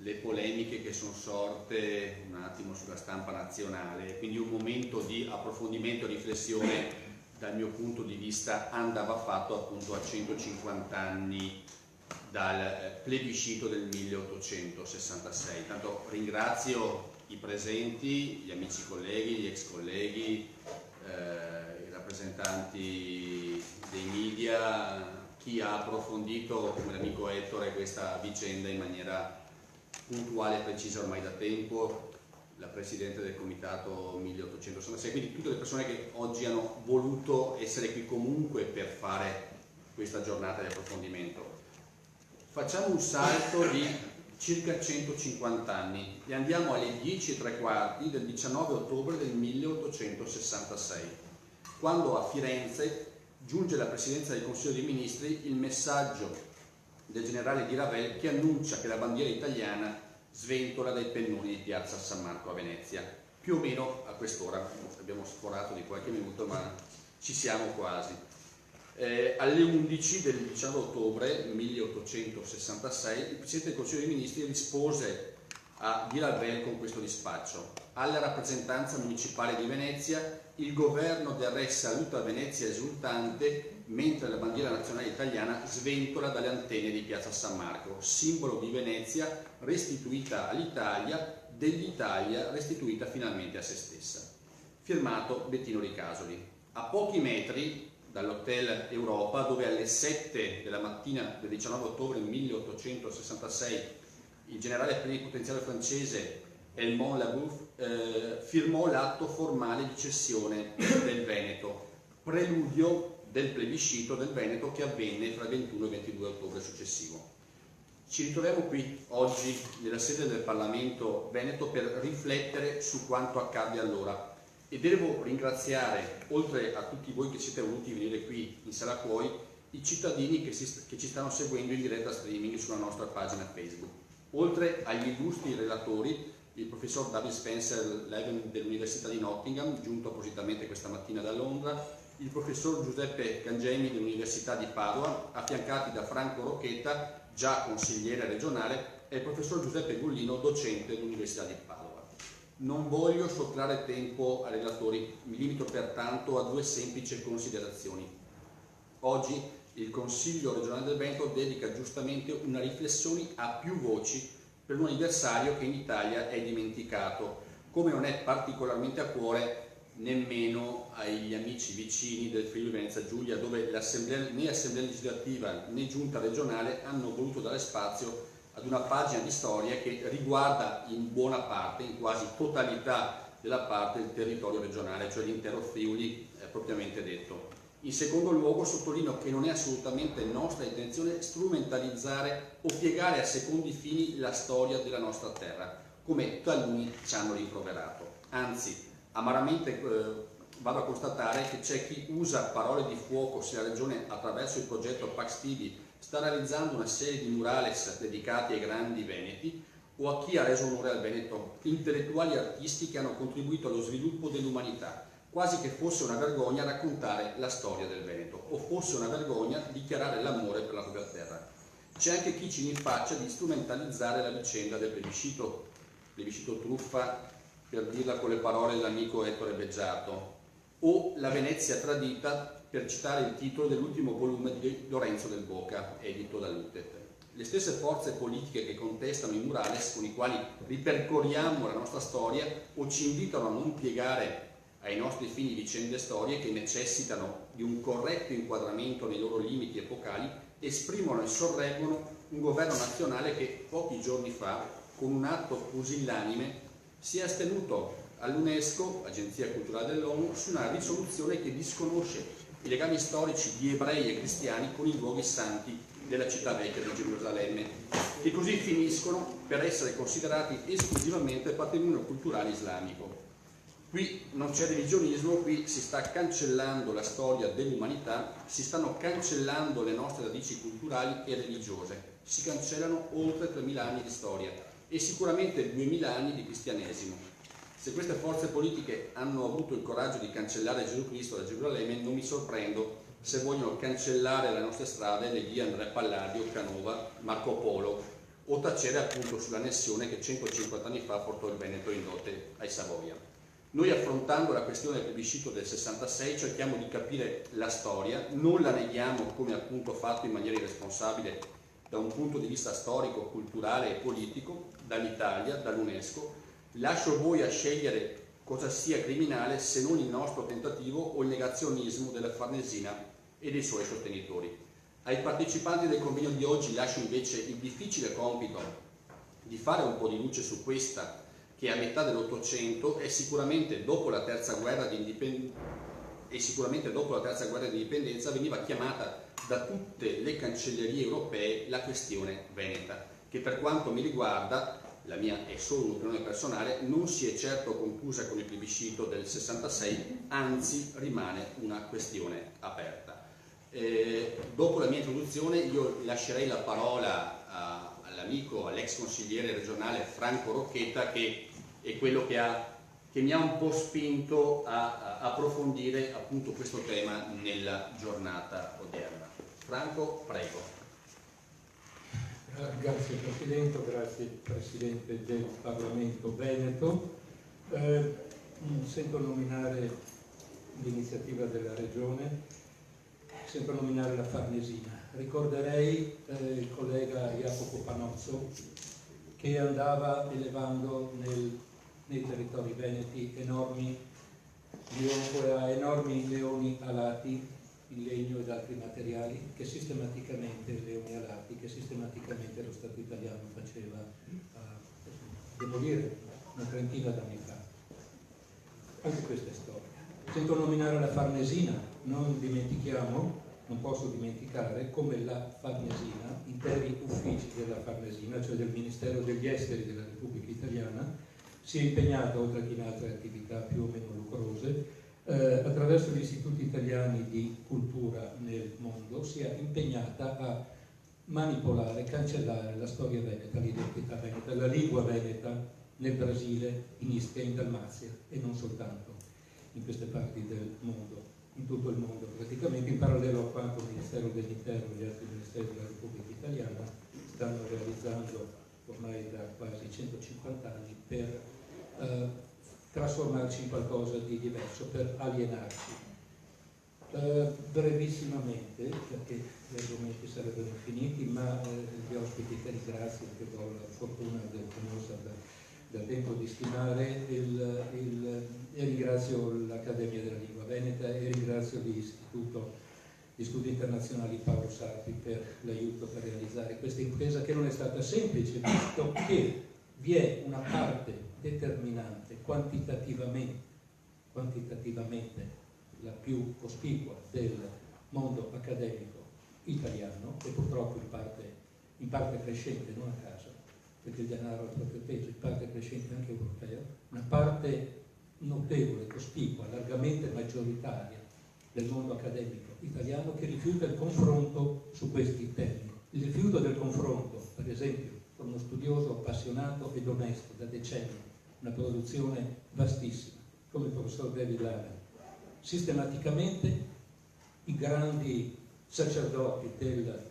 le polemiche che sono sorte un attimo sulla stampa nazionale, quindi un momento di approfondimento e riflessione dal mio punto di vista andava fatto appunto a 150 anni dal plebiscito del 1866. Tanto ringrazio i presenti, gli amici colleghi, gli ex colleghi, i rappresentanti dei media, chi ha approfondito come l'amico Ettore questa vicenda in maniera puntuale e precisa ormai da tempo, la Presidente del Comitato 1866, quindi tutte le persone che oggi hanno voluto essere qui comunque per fare questa giornata di approfondimento. Facciamo un salto di circa 150 anni e andiamo alle 10:15 del 19 ottobre del 1866, quando a Firenze giunge alla Presidenza del Consiglio dei Ministri il messaggio del generale di Ravel che annuncia che la bandiera italiana sventola dai pennoni di piazza San Marco a Venezia, più o meno a quest'ora. Abbiamo sforato di qualche minuto ma ci siamo quasi. Alle 11 del 19 ottobre 1866 il Presidente del Consiglio dei Ministri rispose a Di Ravel con questo dispaccio: alla rappresentanza municipale di Venezia, il governo del re saluta Venezia esultante mentre la bandiera nazionale italiana sventola dalle antenne di piazza San Marco, simbolo di Venezia restituita all'Italia, dell'Italia restituita finalmente a se stessa. Firmato Bettino Ricasoli. A pochi metri dall'Hotel Europa, dove alle 7 della mattina del 19 ottobre 1866 il generale plenipotenziario francese Edmond Labouf firmò l'atto formale di cessione del Veneto, preludio del plebiscito del Veneto che avvenne fra il 21 e il 22 ottobre successivo. Ci ritroviamo qui oggi nella sede del Parlamento veneto per riflettere su quanto accadde allora. E devo ringraziare, oltre a tutti voi che siete voluti venire qui in Sala Cuoi, i cittadini che ci stanno seguendo in diretta streaming sulla nostra pagina Facebook. Oltre agli illustri relatori, il professor David Spencer-Leven dell'Università di Nottingham, giunto appositamente questa mattina da Londra, il professor Giuseppe Cangemi dell'Università di Padova, affiancati da Franco Rocchetta, già consigliere regionale, e il professor Giuseppe Gullino, docente dell'Università di Padova. Non voglio sottrarre tempo ai relatori, mi limito pertanto a due semplici considerazioni. Oggi il Consiglio regionale del Veneto dedica giustamente una riflessione a più voci per un anniversario che in Italia è dimenticato, come non è particolarmente a cuore nemmeno agli amici vicini del Friuli Venezia Giulia, dove né Assemblea legislativa né Giunta regionale hanno voluto dare spazio ad una pagina di storia che riguarda in buona parte, in quasi totalità della parte, il territorio regionale, cioè l'intero Friuli propriamente detto. In secondo luogo sottolineo che non è assolutamente nostra intenzione strumentalizzare o piegare a secondi fini la storia della nostra terra, come taluni ci hanno rimproverato. Anzi, amaramente vado a constatare che c'è chi usa parole di fuoco se la Regione, attraverso il progetto Pax Tibi, sta realizzando una serie di murales dedicati ai grandi veneti, o a chi ha reso onore al Veneto, intellettuali e artisti che hanno contribuito allo sviluppo dell'umanità, quasi che fosse una vergogna raccontare la storia del Veneto, o fosse una vergogna dichiarare l'amore per la propria terra. C'è anche chi ci rinfaccia di strumentalizzare la vicenda del plebiscito truffa, per dirla con le parole dell'amico Ettore Beggiato, o la Venezia tradita, per citare il titolo dell'ultimo volume di Lorenzo del Boca, edito da Lutet. Le stesse forze politiche che contestano i murales con i quali ripercorriamo la nostra storia o ci invitano a non piegare ai nostri fini vicende storie che necessitano di un corretto inquadramento nei loro limiti epocali, esprimono e sorreggono un governo nazionale che pochi giorni fa, con un atto pusillanime, si è astenuto all'UNESCO, Agenzia Culturale dell'ONU, su una risoluzione che disconosce i legami storici di ebrei e cristiani con i luoghi santi della città vecchia di Gerusalemme, che così finiscono per essere considerati esclusivamente patrimonio culturale islamico. Qui non c'è religionismo, qui si sta cancellando la storia dell'umanità, si stanno cancellando le nostre radici culturali e religiose, si cancellano oltre 3.000 anni di storia e sicuramente 2.000 anni di cristianesimo. Se queste forze politiche hanno avuto il coraggio di cancellare Gesù Cristo da Gerusalemme, non mi sorprendo se vogliono cancellare le nostre strade, le vie Andrea Palladio, Canova, Marco Polo o tacere appunto sull'annessione che 150 anni fa portò il Veneto in dote ai Savoia. Noi, affrontando la questione del plebiscito del 66, cerchiamo di capire la storia, non la neghiamo come appunto fatto in maniera irresponsabile da un punto di vista storico, culturale e politico, dall'Italia, dall'UNESCO. Lascio voi a scegliere cosa sia criminale se non il nostro tentativo o il negazionismo della Farnesina e dei suoi sostenitori. Ai partecipanti del convegno di oggi lascio invece il difficile compito di fare un po' di luce su questa, che a metà dell'Ottocento e sicuramente dopo la terza guerra di indipendenza veniva chiamata da tutte le cancellerie europee la questione veneta, che per quanto mi riguarda, la mia è solo un'opinione personale, non si è certo conclusa con il plebiscito del 66, anzi rimane una questione aperta. Dopo la mia introduzione io lascerei la parola all'amico, all'ex consigliere regionale Franco Rocchetta, che è quello che mi ha un po' spinto a approfondire appunto questo tema nella giornata odierna. Franco, prego. Grazie Presidente, grazie Presidente del Parlamento Veneto. Sento nominare l'iniziativa della Regione, sento nominare la Farnesina. Ricorderei il collega Jacopo Panozzo che andava elevando nei territori veneti enormi leoni alati in legno ed altri materiali leoni alati che sistematicamente lo Stato italiano faceva demolire una trentina d'anni fa. Anche questa è storia. Sento nominare la Farnesina, non posso dimenticare come la Farnesina, interi uffici della Farnesina, cioè del Ministero degli Esteri della Repubblica Italiana, si è impegnata, oltre che in altre attività più o meno lucrose, attraverso gli istituti italiani di cultura nel mondo, sia impegnata a manipolare, cancellare la storia veneta, l'identità veneta, la lingua veneta nel Brasile, in Istria, in Dalmazia e non soltanto in queste parti del mondo, in tutto il mondo praticamente, in parallelo a quanto il Ministero dell'Interno e gli altri ministeri della Repubblica Italiana stanno realizzando ormai da quasi 150 anni per trasformarci in qualcosa di diverso, per alienarci. Brevissimamente, perché gli argomenti sarebbero infiniti, ma gli ospiti che ringrazio, che ho la fortuna del conoscere dal tempo di stimare, e ringrazio l'Accademia della Lingua Veneta e ringrazio l'Istituto di Studi Internazionali Paolo Sarpi per l'aiuto per realizzare questa impresa, che non è stata semplice, visto che vi è una parte determinante quantitativamente la più cospicua del mondo accademico italiano, e purtroppo in parte crescente, non a caso, perché il denaro ha il proprio peso, in parte crescente anche europeo, una parte notevole, cospicua, largamente maggioritaria del mondo accademico italiano che rifiuta il confronto su questi temi. Il rifiuto del confronto, per esempio, con uno studioso appassionato ed onesto da decenni, una produzione vastissima, come il professor De Villare. Sistematicamente i grandi sacerdoti del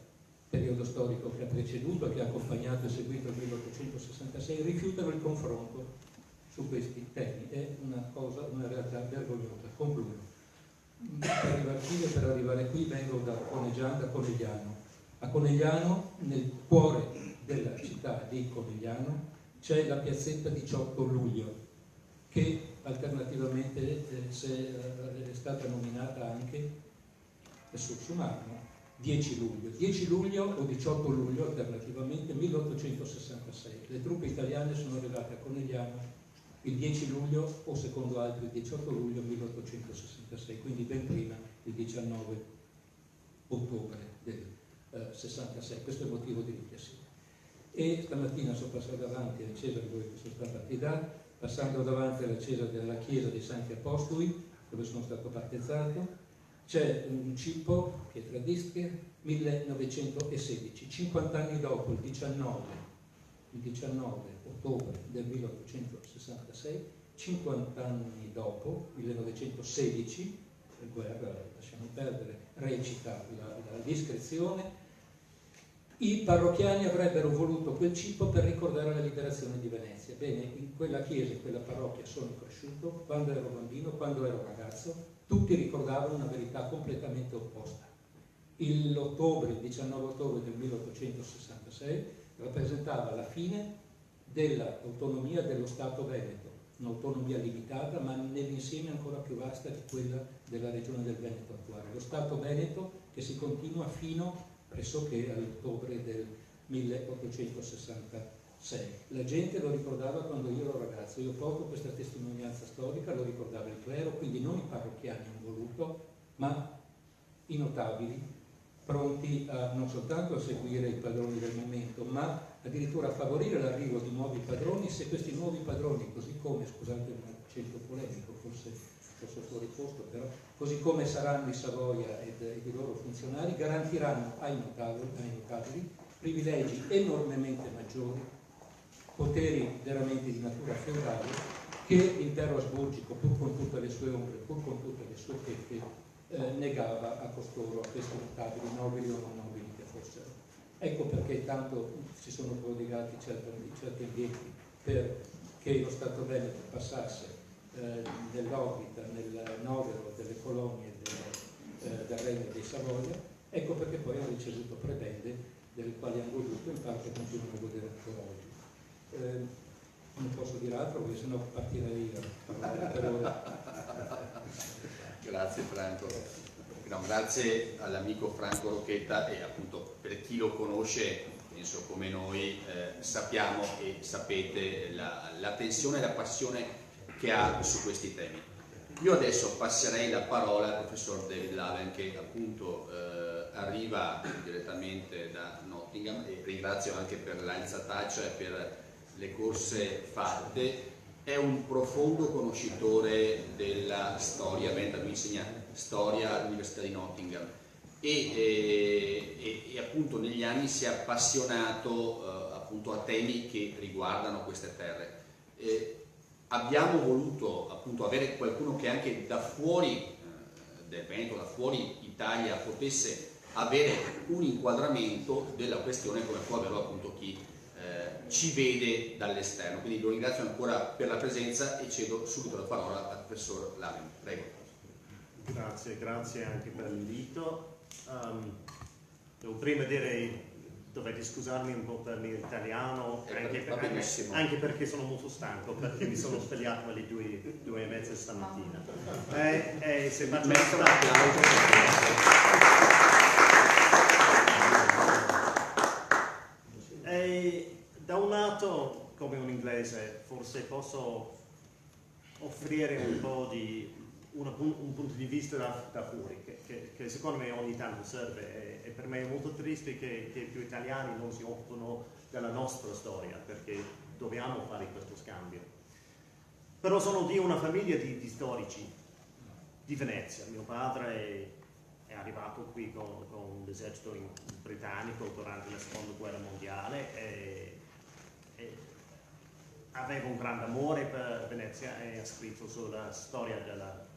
periodo storico che ha preceduto e che ha accompagnato e seguito il 1866 rifiutano il confronto su questi temi. È una realtà vergognosa. Concludo. Per arrivare qui vengo da Conegliano. A Conegliano, nel cuore della città di Conegliano, c'è la piazzetta 18 luglio, che alternativamente è stata nominata anche sul Sumarno 10 luglio. 10 luglio o 18 luglio, alternativamente 1866. Le truppe italiane sono arrivate a Conegliano il 10 luglio o, secondo altri, il 18 luglio 1866, quindi ben prima, il 19 ottobre del 66. Questo è il motivo di riflessione. E stamattina sono passato davanti alla chiesa dove sono stato battezzato, passando davanti alla chiesa dei Santi Apostoli, dove sono stato battezzato, c'è un cippo, pietra d'Istria, 1916, 50 anni dopo, il 19 ottobre del 1866, 50 anni dopo, 1916, per guerra, lasciamo perdere, recita la discrezione, I parrocchiani avrebbero voluto quel cippo per ricordare la liberazione di Venezia. Bene, in quella chiesa, in quella parrocchia sono cresciuto, quando ero bambino, quando ero ragazzo, tutti ricordavano una verità completamente opposta. Il 19 ottobre del 1866 rappresentava la fine dell'autonomia dello Stato Veneto, un'autonomia limitata ma nell'insieme ancora più vasta di quella della regione del Veneto attuale. Lo Stato Veneto che si continua fino pressoché all'ottobre del 1866. La gente lo ricordava quando io ero ragazzo, io porto questa testimonianza storica, lo ricordava il clero, quindi non i parrocchiani hanno voluto, ma i notabili, pronti non soltanto a seguire i padroni del momento, ma addirittura a favorire l'arrivo di nuovi padroni, se questi nuovi padroni, così come, scusate un accento polemico, forse fuori posto, però così come saranno i Savoia ed i loro funzionari, garantiranno ai notabili privilegi enormemente maggiori, poteri veramente di natura feudale, che l'impero asburgico, pur con tutte le sue ombre, pur con tutte le sue pecche, negava a costoro, a questi notabili, nobili o non nobili che fossero. Ecco perché tanto si sono prodigati certi ambienti perché lo Stato Veneto passasse nell'orbita, nel novero delle colonie del Regno dei Savoia, ecco perché poi hanno ricevuto prebende delle quali hanno goduto, in parte continuano a godere ancora oggi. Non posso dire altro perché sennò partirei a parlare per ore. Grazie Franco. No, grazie all'amico Franco Rocchetta e appunto per chi lo conosce, penso come noi, sappiamo e sapete la tensione e la passione che ha su questi temi. Io adesso passerei la parola al professor David Laven che appunto arriva direttamente da Nottingham e ringrazio anche per l'alzataccia e per le corse fatte. È un profondo conoscitore della storia veneta, lui insegna storia all'Università di Nottingham e appunto negli anni si è appassionato appunto a temi che riguardano queste terre. Abbiamo voluto appunto avere qualcuno che anche da fuori del Veneto, da fuori Italia, potesse avere un inquadramento della questione come può averlo appunto chi ci vede dall'esterno. Quindi lo ringrazio ancora per la presenza e cedo subito la parola al professor Laven. Prego. Grazie anche per l'invito. Devo prima dire, dovete scusarmi un po' per il mio italiano, anche perché sono molto stanco, perché mi sono svegliato alle 2:30 stamattina. Se faccio un da un lato, come un inglese, forse posso offrire un po' di un punto di vista da fuori, che secondo me ogni tanto serve, e per me è molto triste che più italiani non si occupano della nostra storia, perché dobbiamo fare questo scambio. Però sono di una famiglia di storici di Venezia. Mio padre è arrivato qui con l'esercito britannico durante la seconda guerra mondiale e aveva un grande amore per Venezia e ha scritto sulla storia della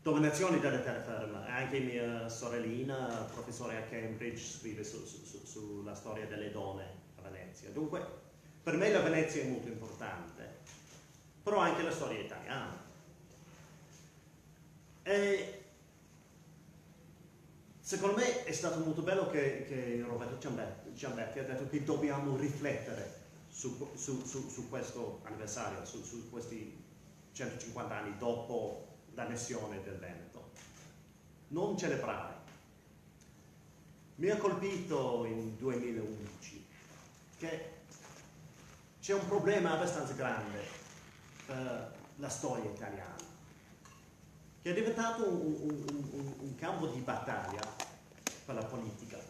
dominazione della terraferma. Anche mia sorellina, professore a Cambridge, scrive sulla storia delle donne a Venezia. Dunque, per me la Venezia è molto importante, però anche la storia italiana. E secondo me è stato molto bello che Roberto Ciambetti ha detto che dobbiamo riflettere su questo anniversario, su questi 150 anni dopo l'annessione del Veneto. Non celebrare. Mi ha colpito in 2011 che c'è un problema abbastanza grande per la storia italiana, che è diventato un campo di battaglia per la politica.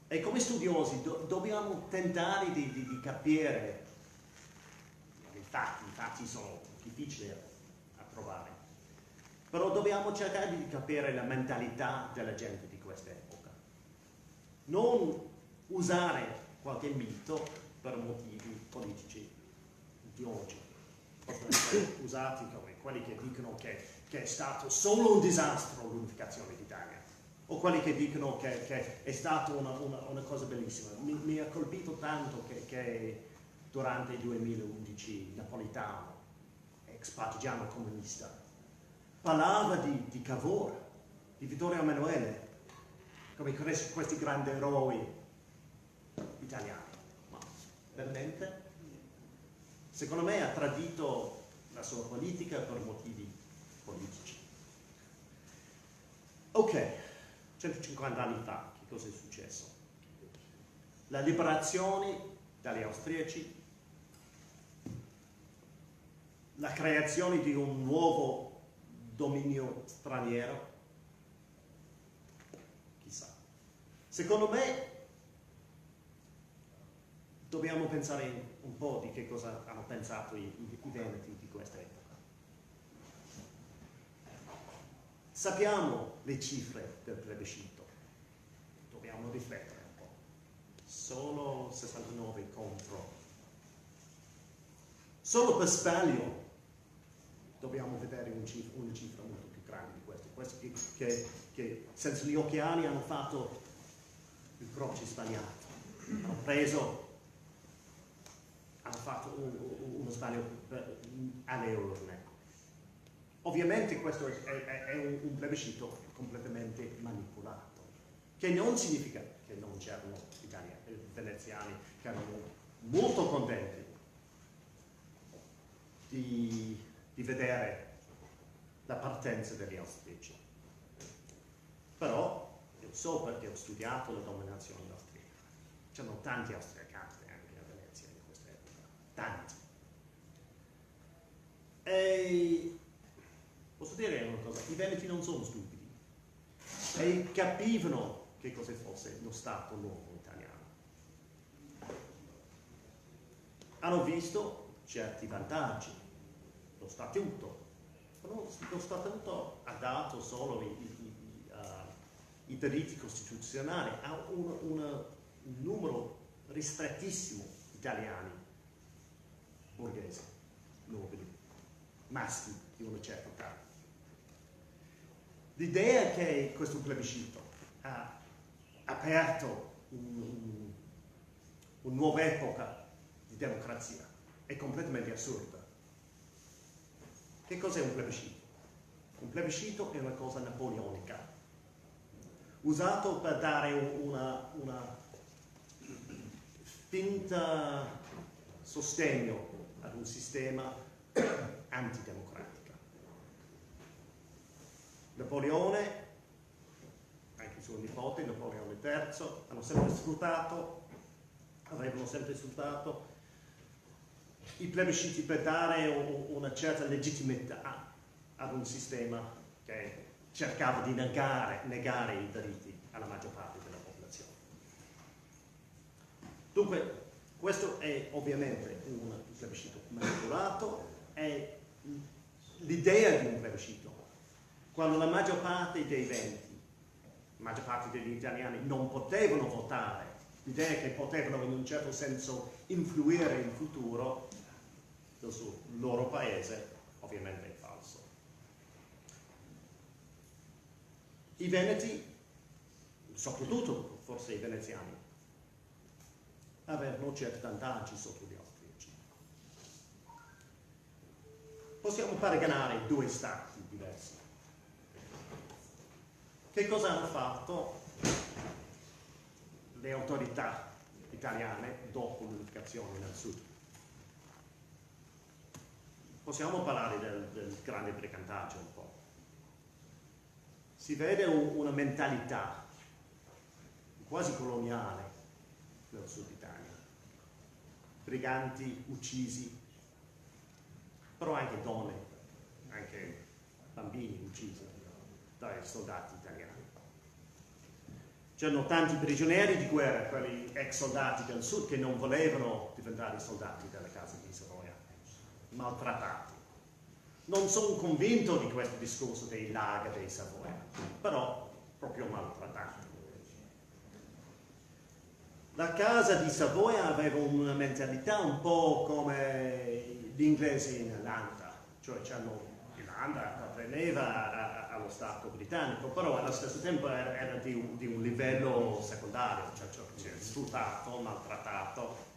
E come studiosi dobbiamo tentare di capire i fatti sono difficili a trovare, però dobbiamo cercare di capire la mentalità della gente di questa epoca. Non usare qualche mito per motivi politici di oggi. Possono essere usati come quelli che dicono che è stato solo un disastro l'unificazione d'Italia. o quelli che dicono che è stata una cosa bellissima. Mi ha colpito tanto che durante il 2011 Napolitano, ex partigiano comunista, parlava di Cavour, di Vittorio Emanuele, come questi grandi eroi italiani. Ma veramente? Secondo me ha tradito la sua politica per motivi politici. Ok, 150 anni fa, che cosa è successo? La liberazione dagli austriaci, la creazione di un nuovo dominio straniero, chissà. Secondo me dobbiamo pensare un po' di che cosa hanno pensato i veneti di questa epoca. Sappiamo le cifre del plebiscito, dobbiamo riflettere un po'. Solo 69 contro. Solo per sbaglio dobbiamo vedere una cifra molto più grande di questo. Questi che senza gli occhiali hanno fatto il croce sbagliato, hanno fatto uno sbaglio alle urne. Ovviamente questo è un plebiscito completamente manipolato, che non significa che non c'erano veneziani che erano molto contenti di vedere la partenza degli austriaci. Però io so, perché ho studiato la dominazione austriaca, c'erano tanti austriacati anche a Venezia in questa epoca, tanti. E posso dire una cosa, i veneti non sono stupidi e capivano che cosa fosse lo Stato nuovo italiano. Hanno visto certi vantaggi, lo statuto, però lo statuto ha dato solo i diritti costituzionali a un numero ristrettissimo di italiani borghesi, nobili, maschi di una certa età. L'idea che questo plebiscito ha aperto una nuova epoca di democrazia è completamente assurda. Che cos'è un plebiscito? Un plebiscito è una cosa napoleonica, usato per dare una finta sostegno ad un sistema antidemocratico. Napoleone, anche il suo nipote, Napoleone III, avevano sempre sfruttato i plebisciti per dare una certa legittimità ad un sistema che cercava di negare i diritti alla maggior parte della popolazione. Dunque, questo è ovviamente un plebiscito manipolato, è l'idea di un plebiscito. Quando la maggior parte dei veneti, la maggior parte degli italiani non potevano votare, l'idea che potevano in un certo senso influire il futuro del loro paese, ovviamente è falso. I veneti, soprattutto forse i veneziani, avevano certi vantaggi sotto gli austriaci. Possiamo paragonare due stati diversi. Che cosa hanno fatto le autorità italiane dopo l'unificazione nel sud? Possiamo parlare del grande brigantaggio un po'. Si vede una mentalità quasi coloniale nel sud Italia. Briganti uccisi, però anche donne, anche bambini uccisi dai soldati italiani. C'erano tanti prigionieri di guerra, quelli ex soldati del sud che non volevano diventare soldati della casa di Savoia, maltrattati. Non sono convinto di questo discorso dei lager dei Savoia, però proprio maltrattati. La casa di Savoia aveva una mentalità un po' come gli inglesi in Irlanda, cioè c'erano apparteneva allo Stato britannico, però allo stesso tempo era di un livello secondario, cioè sfruttato, maltrattato.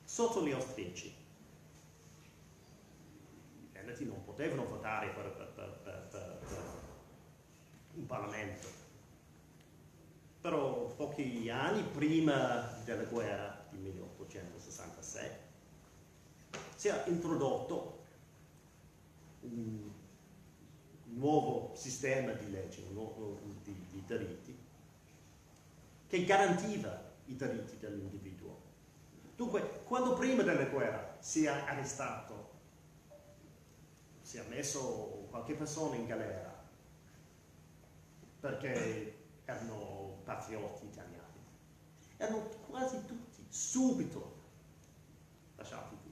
Sotto gli austriaci, i veneti non potevano votare per un Parlamento, però pochi anni prima della guerra di 1866 si è introdotto un nuovo sistema di leggi, di diritti, che garantiva i diritti dell'individuo. Dunque, quando prima della guerra si è arrestato, si è messo qualche persona in galera perché erano patrioti italiani, erano quasi tutti subito lasciati via.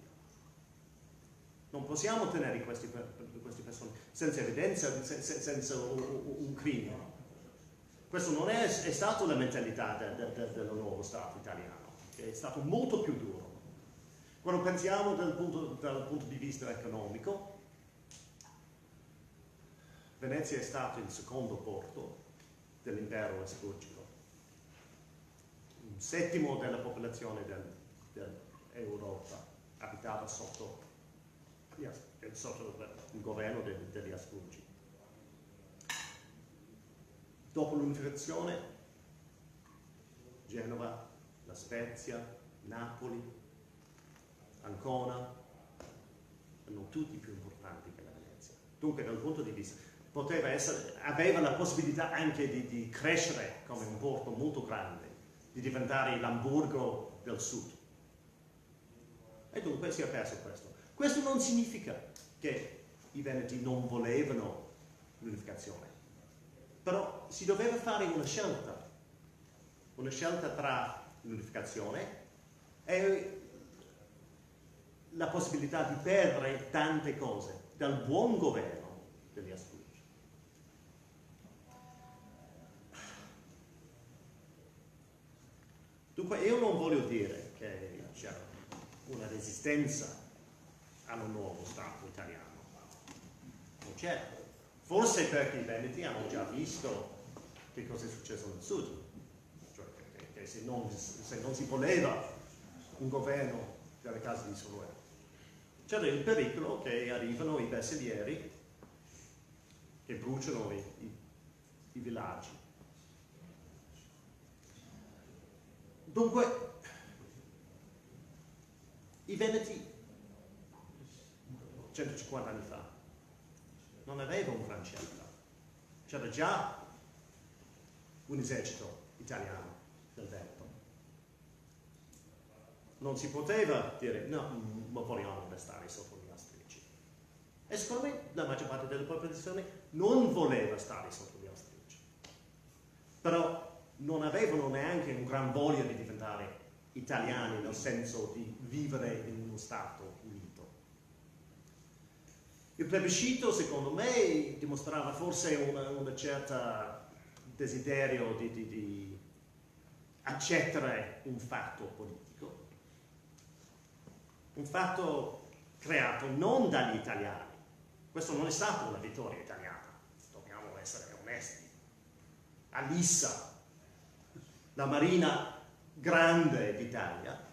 Non possiamo tenere queste persone senza evidenza, senza un crimine. Questo non è stato la mentalità del nuovo Stato italiano, che è stato molto più duro. Quando pensiamo dal punto di vista economico, Venezia è stato il secondo porto dell'impero asburgico. Un settimo della popolazione dell'Europa abitava sotto il governo degli Asburgi. Dopo l'unificazione, Genova, La Spezia, Napoli, Ancona erano tutti più importanti che la Venezia. Dunque, dal punto di vista, aveva la possibilità anche di crescere come un porto molto grande, di diventare l'Amburgo del Sud. E dunque si è perso questo. Questo non significa che i veneti non volevano l'unificazione, però si doveva fare una scelta tra l'unificazione e la possibilità di perdere tante cose dal buon governo degli Asburgi. Dunque io non voglio dire che c'era una resistenza al nuovo Stato italiano, non c'è. Forse perché i veneti hanno già visto che cosa è successo nel Sud, cioè che se non si voleva un governo delle case di Savoia, c'era il pericolo che arrivano i bersaglieri che bruciano i villaggi. Dunque, i veneti 150 anni fa non avevano gran scelta. C'era già un esercito italiano nel Veneto. Non si poteva dire no, ma vogliamo restare sotto gli austriaci. E secondo me la maggior parte della popolazione non voleva stare sotto gli austriaci. Però non avevano neanche un gran voglia di diventare italiani nel senso di vivere in uno Stato unito. Il plebiscito, secondo me, dimostrava forse una certa desiderio di accettare un fatto politico, un fatto creato non dagli italiani. Questo non è stata una vittoria italiana, dobbiamo essere onesti. A Lissa, la marina grande d'Italia,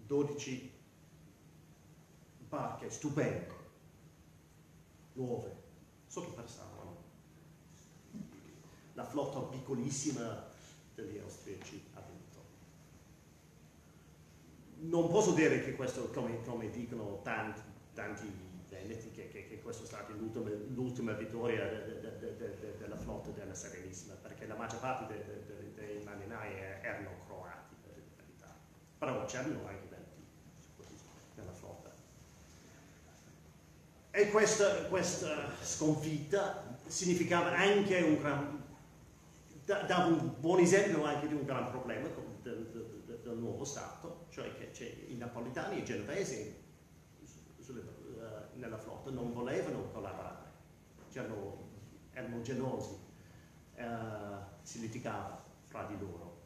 12 barche stupende, nuove, sottopassavano. La flotta piccolissima degli austriaci ha vinto. Non posso dire che questo, come dicono tanti veneti, che questo è stata l'ultima vittoria della flotta della Serenissima, perché la maggior parte dei marinai erano croati, per la verità. Però c'erano anche veneti nella flotta. E questa sconfitta significava anche dava un buon esempio anche di un gran problema del nuovo Stato, cioè che i napoletani e i genovesi nella flotta non volevano collaborare, erano gelosi, si litigava fra di loro,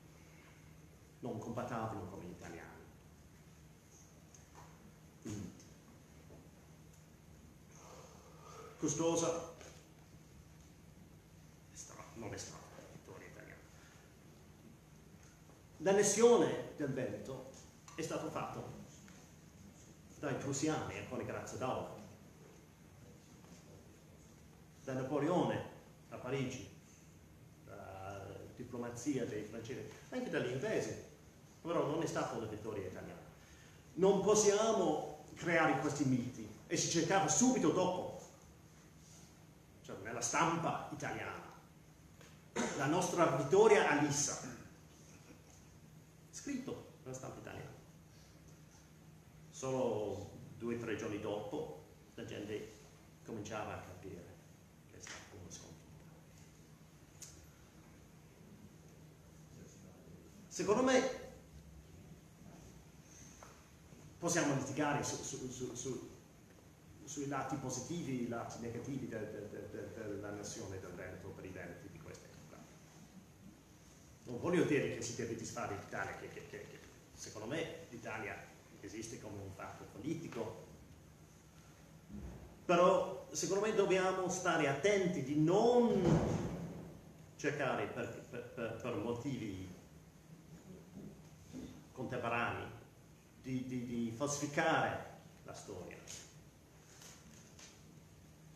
non combattavano come gli italiani. costosa, non è stata la vittoria italiana. L'annessione del Veneto è stato fatto dai prussiani e poi grazie d'Aula, da Napoleone a Parigi, la diplomazia dei francesi, anche dagli inglesi, però non è stata una vittoria italiana. Non possiamo creare questi miti e si cercava subito dopo, cioè nella stampa italiana, la nostra vittoria a Lissa, scritto nella stampa italiana. Solo 2 o 3 giorni dopo la gente cominciava a capire che è stata una sconfitta. Secondo me possiamo litigare sui lati positivi e i lati negativi dell'annessione del Veneto per i Veneti di questa epoca. Non voglio dire che si deve disfare l'Italia, che secondo me l'Italia esiste come un fatto politico, però secondo me dobbiamo stare attenti di non cercare per motivi contemporanei di falsificare la storia.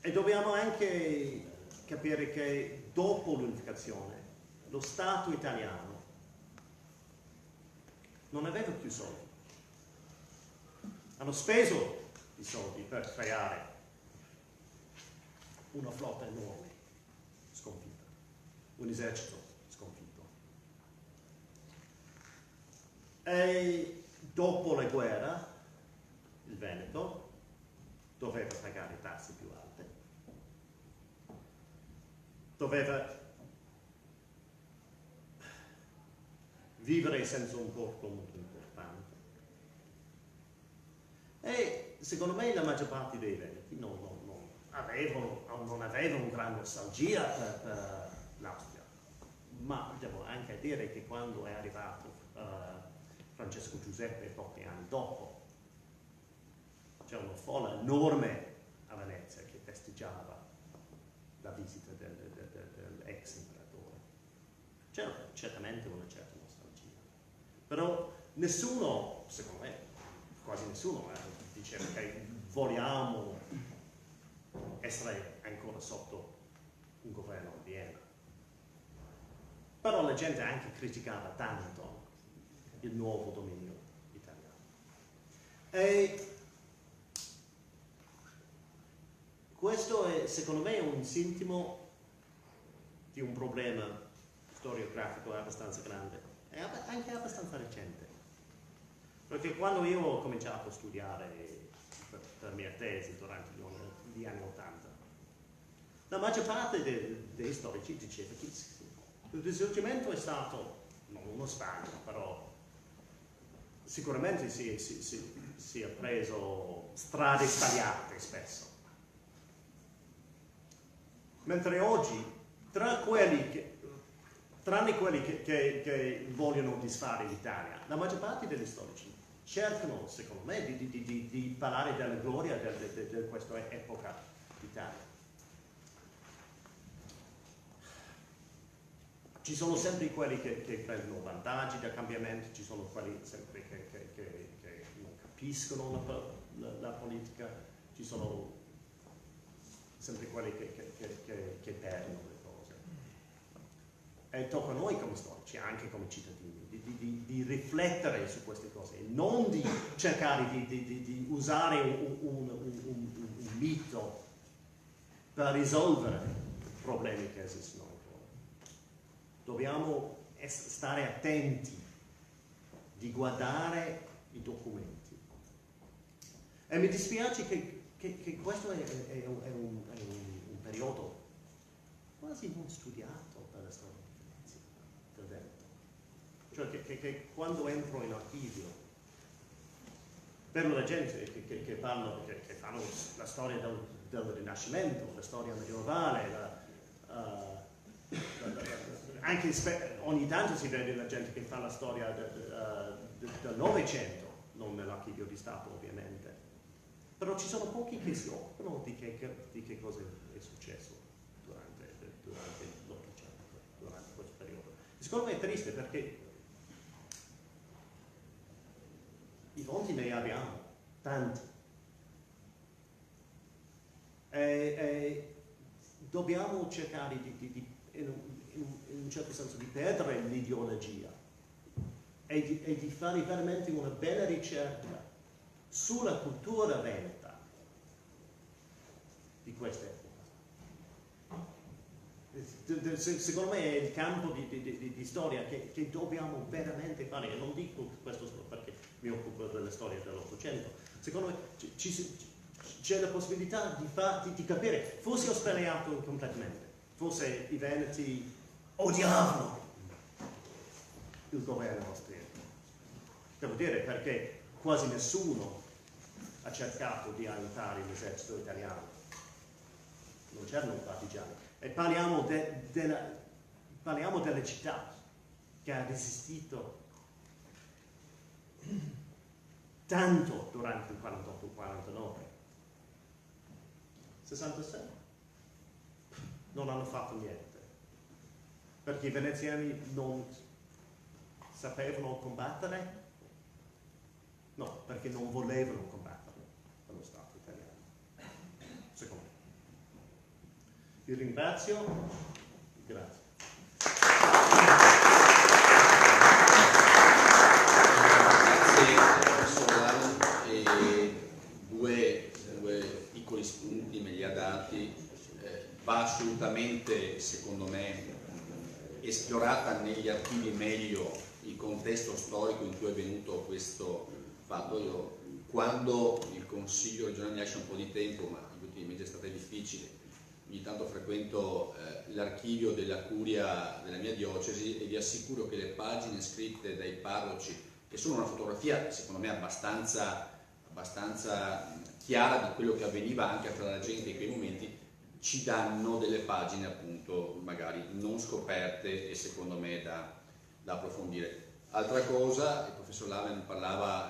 E dobbiamo anche capire che dopo l'unificazione lo Stato italiano non aveva più soldi. Hanno speso i soldi per creare una flotta enorme sconfitta, un esercito sconfitto. E dopo la guerra il Veneto doveva pagare tasse più alte, doveva vivere senza un porto molto importante e secondo me la maggior parte dei veneti non avevano grande nostalgia per l'Austria, ma devo anche dire che quando è arrivato Francesco Giuseppe pochi anni dopo c'è una folla enorme a Venezia che festeggiava la visita dell'ex imperatore. C'era certamente una certa nostalgia, però nessuno, secondo me, quasi nessuno diceva che vogliamo essere ancora sotto un governo a Vienna. Però la gente anche criticava tanto il nuovo dominio italiano. E questo è, secondo me, un sintomo di un problema storiografico abbastanza grande e anche abbastanza recente. Perché quando io ho cominciato a studiare per la mia tesi durante gli anni 80, la maggior parte dei storici diceva che il risorgimento è stato non uno sbaglio, però sicuramente si è preso strade sbagliate spesso. Mentre oggi, tranne quelli che vogliono disfare l'Italia, la maggior parte degli storici cercano, secondo me, di parlare della gloria di questa epoca d'Italia. Ci sono sempre quelli che prendono vantaggi dal cambiamento, ci sono quelli sempre che non capiscono la politica, ci sono sempre quelli che perdono le cose. E tocca a noi come storici, anche come cittadini, di riflettere su queste cose e non di cercare di usare un mito per risolvere problemi che esistono ancora. Dobbiamo stare attenti di guardare i documenti. E mi dispiace che questo è un periodo quasi non studiato per la storia di Venezia, del Veneto. Cioè che quando entro in archivio vedo la gente che fanno la storia del Rinascimento, la storia medievale, anche ogni tanto si vede la gente che fa la storia del Novecento, non nell'archivio di Stato ovviamente. però ci sono pochi che si occupano di che cosa è successo durante l'Ottocento, durante questo periodo. Secondo me è triste perché i fonti ne abbiamo tanti e dobbiamo cercare in un certo senso di perdere l'ideologia e di fare veramente una bella ricerca sulla cultura veneta di questa epoca. Secondo me è il campo di storia che dobbiamo veramente fare, e non dico questo solo perché mi occupo della storia dell'Ottocento. Secondo me c'è la possibilità di capire, forse ho sbagliato completamente, forse i veneti odiavano il governo austriaco, devo dire, perché quasi nessuno ha cercato di aiutare l'esercito italiano, non c'erano partigiani, e parliamo della città che ha resistito tanto durante il 48-49, 66 non hanno fatto niente perché i veneziani non sapevano combattere? No, perché non volevano combattere con lo Stato italiano, secondo me. Vi ringrazio, grazie. Grazie professor Lallen, e due piccoli spunti me li ha dati. Va assolutamente, secondo me, esplorata negli archivi meglio il contesto storico in cui è venuto questo fatto. Io, quando il Consiglio regionale mi lascia un po' di tempo, ma negli ultimi mesi è stato difficile, ogni tanto frequento l'archivio della curia della mia diocesi e vi assicuro che le pagine scritte dai parroci, che sono una fotografia secondo me abbastanza chiara di quello che avveniva anche tra la gente in quei momenti, ci danno delle pagine appunto magari non scoperte e secondo me da approfondire. Altra cosa, il professor Lallen parlava